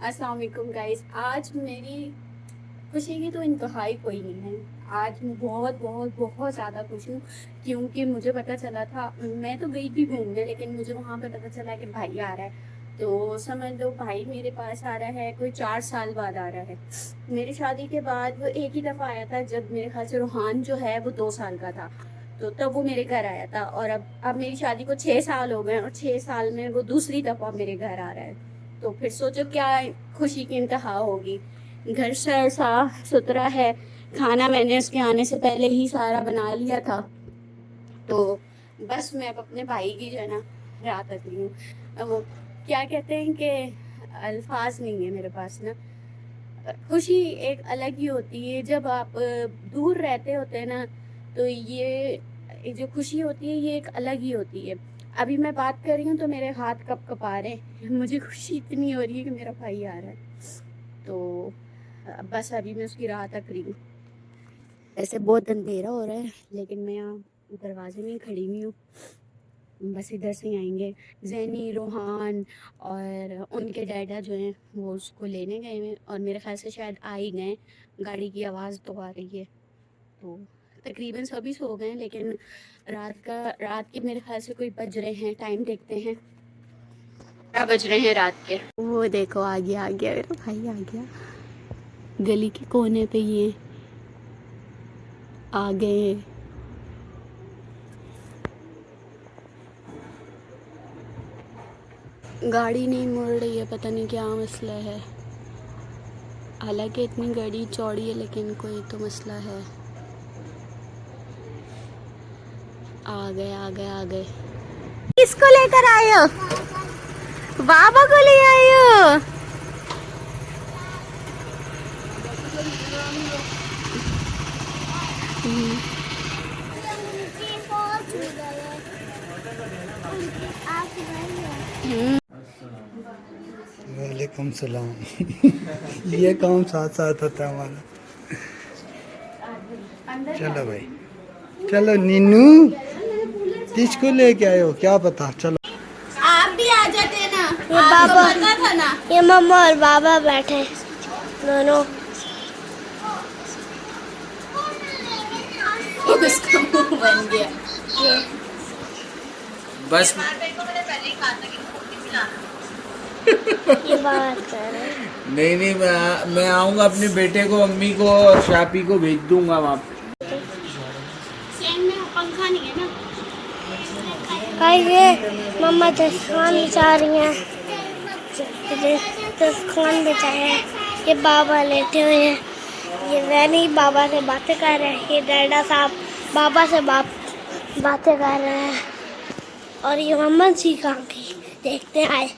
अस्सलाम वालेकुम गाइस। आज मेरी खुशी की तो इंतहाई कोई नहीं है। आज मैं बहुत बहुत बहुत ज़्यादा खुश हूँ क्योंकि मुझे पता चला था, मैं तो गई थी घूमने लेकिन मुझे वहाँ पे पता चला कि भाई आ रहा है। तो समझ लो भाई मेरे पास आ रहा है, कोई 4 साल बाद आ रहा है। मेरी शादी के बाद वो एक ही दफ़ा आया था जब मेरे ख्याल से रूहान जो है वो 2 साल का था। तो तब वो मेरे घर आया था और अब मेरी शादी को 6 साल हो गए और 6 साल में वो दूसरी दफ़ा मेरे घर आ रहा है। तो फिर सोचो क्या खुशी की इंतहा होगी। घर साफ सुथरा है, खाना मैंने उसके आने से पहले ही सारा बना लिया था। तो बस मैं अब अपने भाई की जो है ना राह तक रही हूँ। अब वो क्या कहते हैं कि अल्फाज नहीं है मेरे पास ना। खुशी एक अलग ही होती है जब आप दूर रहते होते हैं ना। तो ये जो खुशी होती है ये एक अलग ही होती है। अभी मैं बात कर रही हूँ तो मेरे हाथ कप कपा रहे हैं। मुझे खुशी इतनी हो रही है कि मेरा भाई आ रहा है। तो बस अभी मैं उसकी राह तक रही हूँ। ऐसे बहुत अंधेरा हो रहा है लेकिन मैं यहाँ दरवाजे में ही खड़ी हुई हूँ। बस इधर से ही आएंगे जैनी, रोहान और उनके डैडा जो हैं वो उसको लेने गए हैं और मेरे ख्याल से शायद आ ही गए। गाड़ी की आवाज़ तो आ रही है। तो तकरीबन सभी सो गए हैं लेकिन रात के मेरे ख्याल से कोई बज रहे हैं, टाइम देखते हैं 12 बज रहे हैं रात के। वो देखो आ गया मेरा भाई आ गया। गली के कोने पे ये आ गए। गाड़ी नहीं मुड़ रही है, पता नहीं क्या मसला है। हालांकि इतनी गाड़ी चौड़ी है लेकिन कोई तो मसला है। आ गए। किसको लेकर आए हो? बाबा को ले आए हो? वालेकुम सलाम। ये काम साथ साथ होता है हमारा। चलो भाई, चलो नीनू, किसको लेके आए हो क्या पता। चलो आप भी आ जाते ना, ये आपको बाबा, पता था ना। ये मम्मा और बाबा बैठे दोनों। उसका मुंह बन गया। ये बस ये बात कर रहे हैं। नहीं मैं आऊंगा अपने बेटे को, अम्मी को और शापी को भेज दूंगा वहाँ पे। सेम में पंखा नहीं है ना। भाई ये मम्मा दस्तरखान बिछा रही हैं, दस्तरखान बिछाया है। ये बाबा लेटे हुए हैं, ये वैनी बाबा से बातें कर रहे हैं। ये डैडा साहब बाबा से बातें कर रहे हैं। और ये मम्मा जी कहाँ की देखते हैं आए।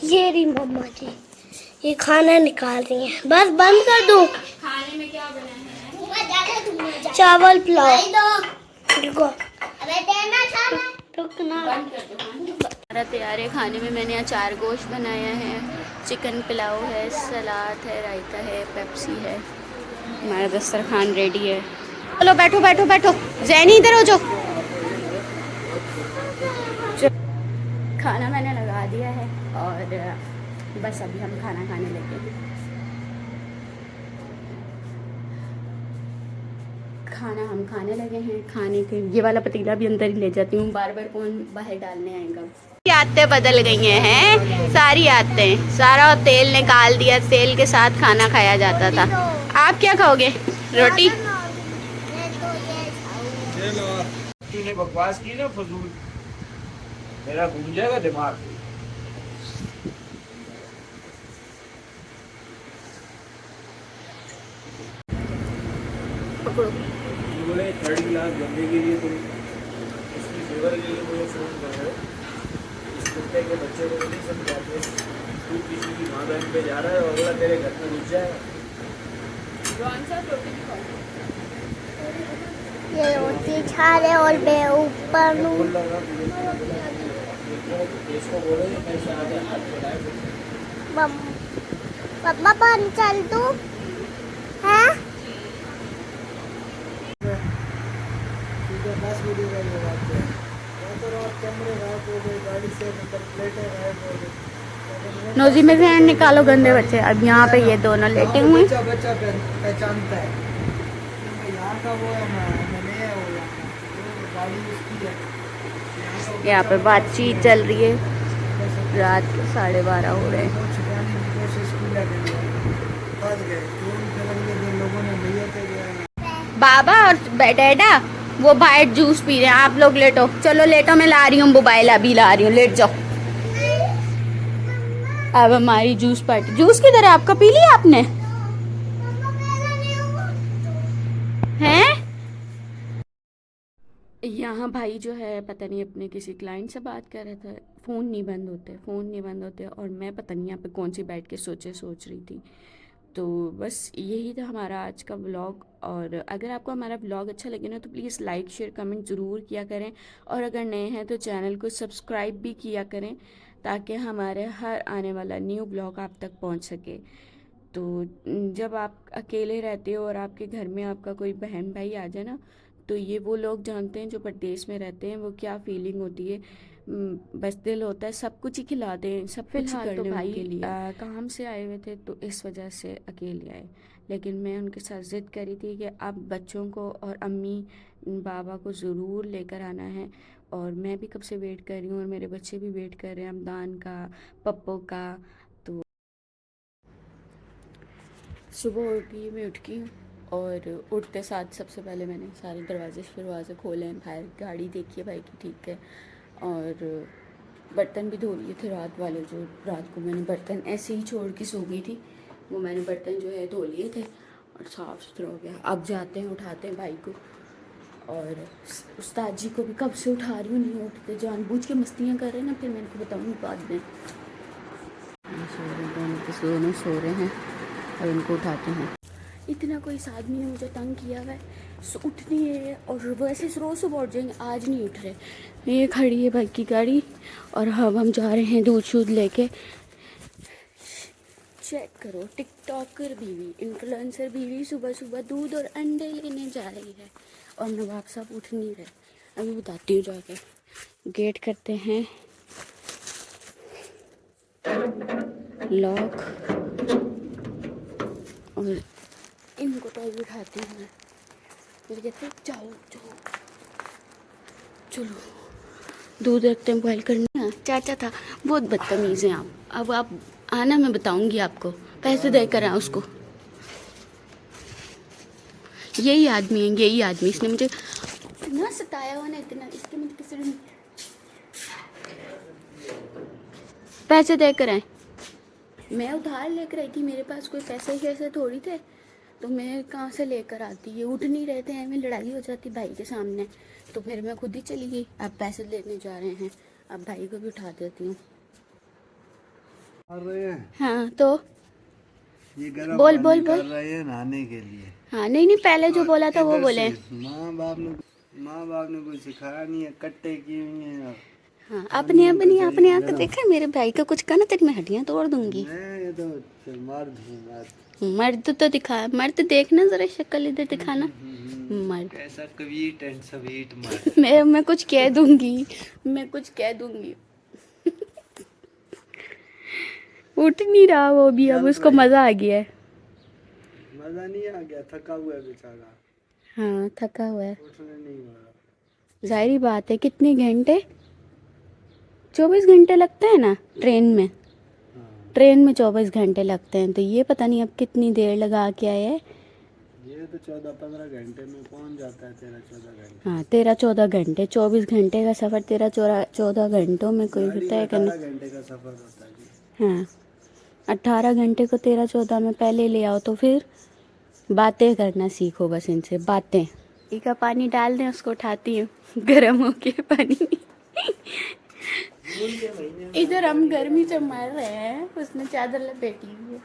ये रही मम्मा जी, ये खाना निकाल रही हैं। बस बंद कर दूं। खाने में क्या बना है? चावल पुलाव। रुको रुकना। हमारा तैयार है। खाने में मैंने अचार गोश्त बनाया है, चिकन पुलाव है, सलाद है, रायता है, पेप्सी है। हमारा दस्तरखान रेडी है। चलो बैठो बैठो बैठो। जैनी इधर हो जाओ। खाना मैंने लगा दिया है और बस अभी हम खाना खाने लगे हैं। खाना हम खाने लगे हैं। खाने के ये वाला पतीला भी अंदर ही ले जाती हूँ, बार बार कौन बाहर डालने आएगा। आदतें बदल गई हैं, सारी आदतें, सारा तेल निकाल दिया। तेल के साथ खाना खाया जाता था। आप क्या खाओगे? रोटी? तूने बकवास की ना फजूल, मेरा घूम जाएगा दिमाग। पकड़ो। बोले 3rd क्लास बंदे के लिए तुम उसकी फेवर के लिए मुझे फोन कर रहे हो। इस कुत्ते के बच्चे को नहीं समझाते। तू किसी की माँ बहन पे जा रहा है और अगला तेरे घर में घुस जाएगा। ये रोटी खा रहे और मैं ऊपर हूँ। बोल रहा इसको बोलो कि मैं शायद हाथ बढ़ाए। मम्मा बंद कर दूँ है? बस वीडियो का ये बात है। तो कैमरे गायब हो गए, गाड़ी से नंबर प्लेटें गायब हो गई। नोजी में से निकालो गंदे बच्चे। अब यहाँ पे ये दोनों लेटे हुए हैं। बच्चा बच्चा पहचानता है यहाँ का वो है ना, मैंने है वो यहाँ का, वो गाड़ी उसकी है। यहाँ पे बातचीत चल रही है। रात के 12:30 हो रहे हैं। वो छुपाने की कोशिश की लगी, फंस गए। चोरी करेंगे जो लोगों ने भैया थे गया। बाबा और डैडा वो बाहर जूस पी रहे हैं। आप लोग लेटो, चलो लेटो, मैं ला रही हूँ मोबाइल, अभी ला रही हूँ, लेट जाओ। अब हमारी जूस पार्टी। जूस किधर है आपका? पी लिया आपने? हैं? यहाँ भाई जो है पता नहीं अपने किसी क्लाइंट से बात कर रहा था। फ़ोन नहीं बंद होते और मैं पता नहीं यहाँ पे कौन सी बैठ के सोच रही थी। तो बस यही था हमारा आज का व्लॉग। और अगर आपको हमारा व्लॉग अच्छा लगे ना तो प्लीज़ लाइक शेयर कमेंट ज़रूर किया करें। और अगर नए हैं तो चैनल को सब्सक्राइब भी किया करें ताकि हमारे हर आने वाला न्यू व्लॉग आप तक पहुंच सके। तो जब आप अकेले रहते हो और आपके घर में आपका कोई बहन भाई आ जाए ना, तो ये वो लोग जानते हैं जो परदेश में रहते हैं वो क्या फीलिंग होती है। बस दिल होता है सब कुछ ही खिला दें, सब कुछ ही कर तो लें भाई, उनके लिए। काम से आए हुए थे तो इस वजह से अकेले आए। लेकिन मैं उनके साथ ज़िद करी थी कि अब बच्चों को और अम्मी बाबा को ज़रूर लेकर आना है। और मैं भी कब से वेट कर रही हूँ और मेरे बच्चे भी वेट कर रहे हैं अमदान का, पप्पो का। तो सुबह उठी, मैं उठ गई और उठते साथ सबसे पहले मैंने सारे दरवाजे खोले हैं। बाहर गाड़ी देखी है भाई की, ठीक है। और बर्तन भी धो लिए थे रात वाले, जो रात को मैंने बर्तन ऐसे ही छोड़ के सो गई थी, वो मैंने बर्तन जो है धो लिए थे और साफ़ सुथरा हो गया। अब जाते हैं उठाते हैं भाई को। और उस्ताद जी को भी कब से उठा रही हूँ, नहीं उठते, जानबूझ के मस्तियाँ कर रहे हैं ना, फिर मैंने को बताऊँगी बाद में। दोनों सो रहे हैं और उनको उठाते हैं। इतना कोई इस आदमी ने मुझे तंग किया हुआ है, उठ नहीं है। और वैसे रोज़ सुबह उठ जाएंगे, आज नहीं उठ रहे। ये खड़ी है भाई की गाड़ी और हम जा रहे हैं दूध शूध लेके। चेक करो, टिकटॉकर बीवी, इन्फ्लुएंसर बीवी सुबह सुबह दूध और अंडे लेने जा रही है और नवाब साहब उठ नहीं रहे। अभी बताती हूँ जाके। गेट करते हैं लॉक और इनको तो अभी उठाती हूँ मैं। फिर कहते जाओ जाओ, चलो दूध रखते हैं बॉयल करना। चाचा था, बहुत बदतमीज़ हैं आप। अब आप आना, मैं बताऊंगी आपको, पैसे देकर आए उसको। यही आदमी है, यही आदमी, इसने मुझे इतना सताया हुआ ना, इतना, इसके मुझे किसी ने पैसे देकर आए। मैं उधार लेकर आई थी, मेरे पास कोई पैसे थोड़ी थे, तो मैं कहाँ से लेकर आती। ये उठ नहीं रहे थे, हमें लड़ाई हो जाती भाई के सामने, तो फिर मैं खुद ही चली गई। अब पैसे लेने जा रहे हैं, अब भाई को भी उठा देती हूँ। हाँ तो ये गरम बोल पानी बोल कर बोल। रहे हैं नहाने के लिए। हाँ नहीं पहले जो बोला था वो इधर बोले। से माँ बाप ने कुछ सिखाया नहीं है, कट्टे किए हुए हैं। हाँ अपने आप को देखा मेरे भाई का कुछ करना तेरी मैं हड्डियाँ तोड़ दूंगी। मैं ये तो मर्द हूँ, मर्द तो दिखा, मर्द देखना जरा, शक्ल इधर दिखाना। मर्द कैसा क्वीट एंड स्वीट मर्द। मैं कुछ कह दूंगी, मैं कुछ कह दूंगी। उठ नहीं रहा वो भी, अब उसको मजा आ गया है। मजा नहीं आ गया, थका हुआ है बेचारा। हाँ थका हुआ है, उठने नहीं हो रहा। जाहिर बात है। कितने घंटे, 24 घंटे लगते हैं ना ट्रेन में। ट्रेन में 24 घंटे लगते हैं, तो ये पता नहीं अब कितनी देर लगा के आए हैं। ये तो 14-15 घंटे में पहुंच जाता है, 13-14 घंटे। हाँ 13-14 घंटे, 24 घंटे का सफ़र 13-14 घंटों में कोई होता है करना। 18 घंटे का सफर होता है जी। हाँ 18 घंटे को 13-14 में पहले ले आओ, तो फिर बातें करना सीखो, बस इनसे बातें। का पानी डाल दें, उसको उठाती हूँ गर्म हो के पानी। इधर हम गर्मी से मर रहे हैं, उसने चादर लपेटी हुई है।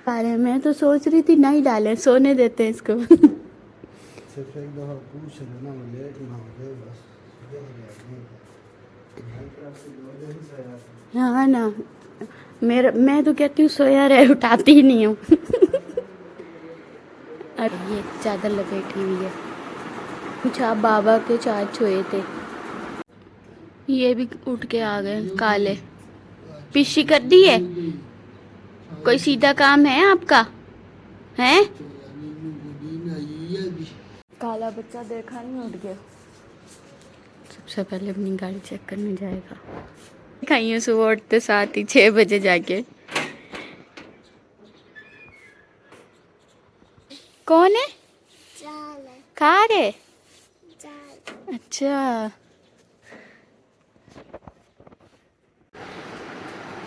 अरे मैं तो सोच रही थी नहीं डालें, सोने देते हैं इसको। सिर्फ एक दफा पूछ लेना, वो लेट ना हो जाए बस। हाँ ना, मैं तो कहती हूँ सोया रहे, उठाती ही नहीं हूँ। अब ये चादर लपेटी हुई है। अच्छा बाबा के 4 छुए थे, ये भी उठ के आ गए काले। पिशी कर दी है? कोई सीधा काम है आपका? हैं? काला बच्चा देखा नहीं, उठ गया। सबसे पहले अपनी गाड़ी चेक करने जाएगा। खाइए सुबह उठते साथ ही 6 बजे जाके। कौन है? खा रहे? अच्छा,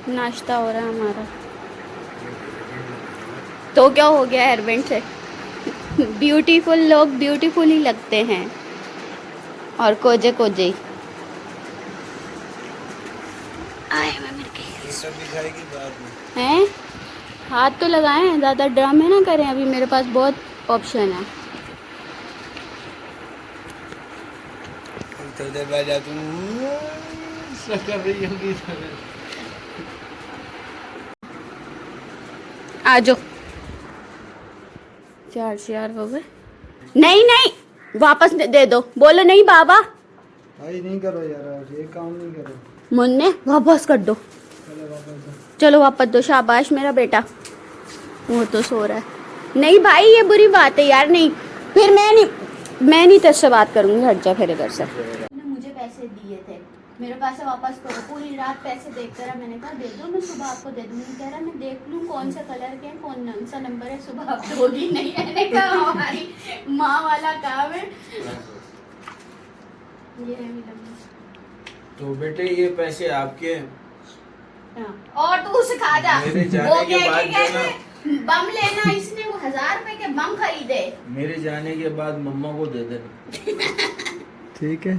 नाश्ता हो रहा है हमारा। तो क्या हो गया हेयरबैंड से? ब्यूटीफुल लोग ब्यूटीफुल ही लगते हैं, और कोजे कोजे ही। हैं? हाथ तो लगाए हैं, ज़्यादा ड्रामे ना करें। अभी मेरे पास बहुत ऑप्शन है। आ जाओ। 4 शेयर हो गए। नहीं नहीं, वापस दे दो। बोलो नहीं बाबा। भाई नहीं करो यार, ये काम नहीं करो। मुन्ने वापस कर दो। चलो वापस दो। शाबाश मेरा बेटा। वो तो सो रहा है। नहीं भाई, ये बुरी बात है यार। नहीं, फिर मैं नहीं तेरे से बात करूंगी। हट जा फिर इधर से। मुझे पैसे दिए थे, मेरे पैसे वापस करो। पूरी रात पैसे देखते रहा। मैंने कहा दे दो, मैं सुबह आपको दे दूंगी। कह रहा मैं देख लूँ कौन सा कलर के हैं, कौन सा नंबर है, सुबह आप दोगी नहीं। मैंने कहा हमारी माँ वाला काम है। ये है मेरा। तो बेटे ये पैसे आपके हैं। हाँ, और तू उसे खा जा। मेरे जाने वो के कह बाद के जो ना, बम लेना, इसने वो 1000 रुपए के बम खरीदे। मेरे जाने के बाद मम्मा को दे देना। ठीक है,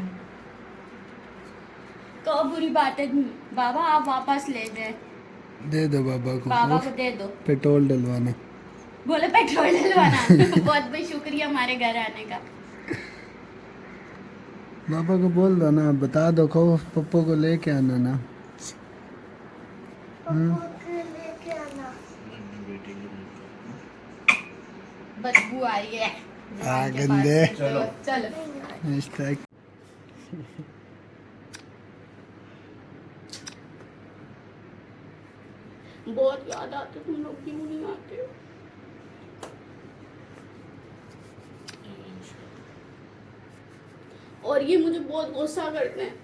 तो बुरी बात है बाबा, आप वापस ले दे। दे दो बाबा को। बाबा को दे दो। पेट्रोल डलवाना। बोले पेट्रोल डलवाना। बहुत बहुत शुक्रिया हमारे घर आने का। पापा को बोल दो ना, बता दो को पप्पो को लेके आना ना। बदबू आ रही है। गंदे। चलो चलो। बहुत याद आते, तुम लोग क्यों नहीं आते हो? और ये मुझे बहुत गुस्सा करते हैं।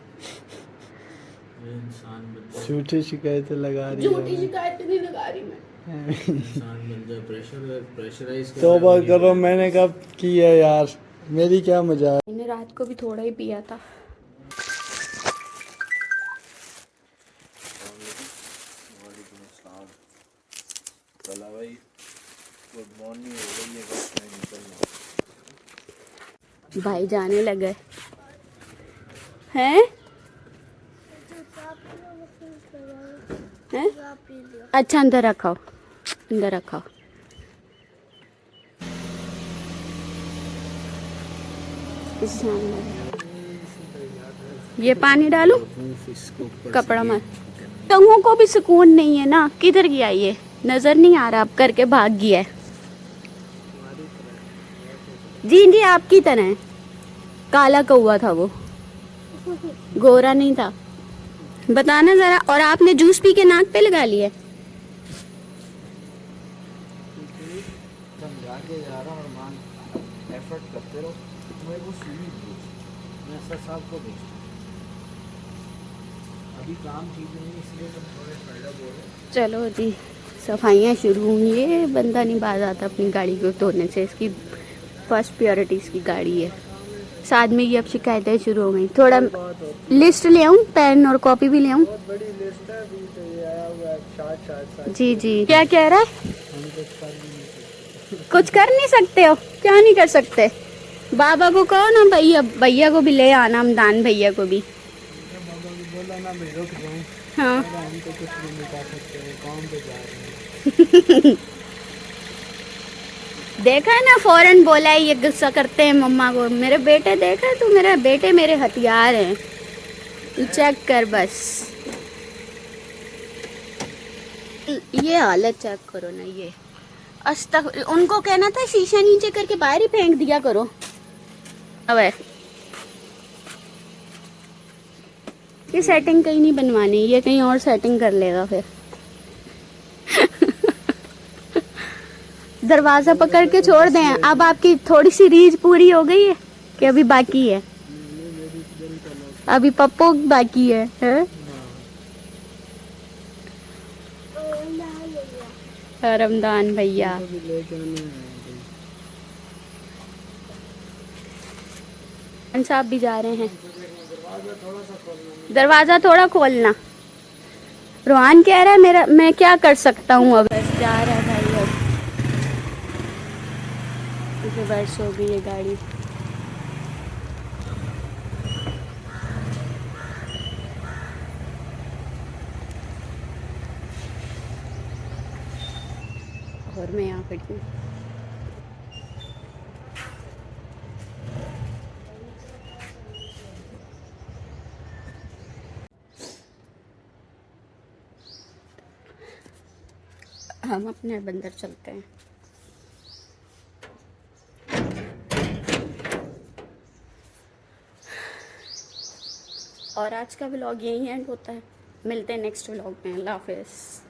इंसान बन जा, झूठी शिकायतें लगा रही झूठी शिकायतें नहीं लगा रही मैं। इंसान बन जा। प्रेशराइज तौबा करो, मैंने कब किया यार, मेरी क्या मजाक। मैंने रात को भी थोड़ा ही पिया था। भाई गुड मॉर्निंग हो गई है, बस मैं निकलना। भाई जाने लगे हैं। हैं? अच्छा अंदर रखाओ, अंदर रखाओ। ये पानी डालो, कपड़ा मत। टंगों को भी सुकून नहीं है ना। किधर गया ये? नजर नहीं आ रहा, अब करके भाग गया है। जी जी आपकी तरह है। काला कौवा था वो, गोरा नहीं था। बताना जरा। और आपने जूस पी के नाक पे लगा लिया। समझा के जा रहा हूँ और मान एफर्ट करते रहो। मैं वो सुनी भेज, मैं सर साहब को भेज। अभी काम ठीक नहीं, इसलिए तुम थोड़े फायदा बोलो। चलो जी, सफाइयाँ शुरू हुई। ये बंदा नहीं बाज आता अपनी गाड़ी को धोने से। इसकी फर्स्ट प्रायोरिटी इसकी गाड़ी है। साथ में ये अब शिकायतें शुरू हो गई। थोड़ा लिस्ट ले आऊँ, पेन और कॉपी भी ले आऊँ। बहुत बड़ी लिस्ट है, अभी तो ये आया हुआ है 60 जी जी, क्या कह रहा है? कुछ कर नहीं सकते हो? क्या नहीं कर सकते? बाबा को कहो ना, भैया को भी ले आना, हमदान भैया को भी। बाबा को बोला ना मैं रुक जाऊँ। हाँ हम तो कुछ भी नहीं कर सकते, काम पे जा रहे हैं। देखा है ना, फौरन बोला है। ये गुस्सा करते हैं मम्मा को। मेरे बेटे देखा है तू? मेरे बेटे मेरे हथियार हैं। तू चेक कर बस। ये हालत चेक करो ना। ये उनको कहना था शीशा नीचे करके बाहर ही फेंक दिया करो। अब ये सेटिंग कहीं नहीं बनवानी, ये कहीं और सेटिंग कर लेगा फिर। दरवाजा पकड़ के छोड़ दें। अब आपकी थोड़ी सी रीझ पूरी हो गई है कि अभी बाकी है? अभी पप्पो बाकी है? रमदान भैया साहब भी जा रहे हैं। दरवाजा थोड़ा खोलना। रोहान कह रहा है मेरा, मैं क्या कर सकता हूँ। अब बस जा रहा है भाई, अब रिवर्स हो गई है गाड़ी। और मैं यहाँ खड़ी हूँ। हम अपने बंदर चलते हैं। और आज का व्लॉग यहीं एंड होता है। मिलते हैं नेक्स्ट व्लॉग में। अल्लाह हाफिज़।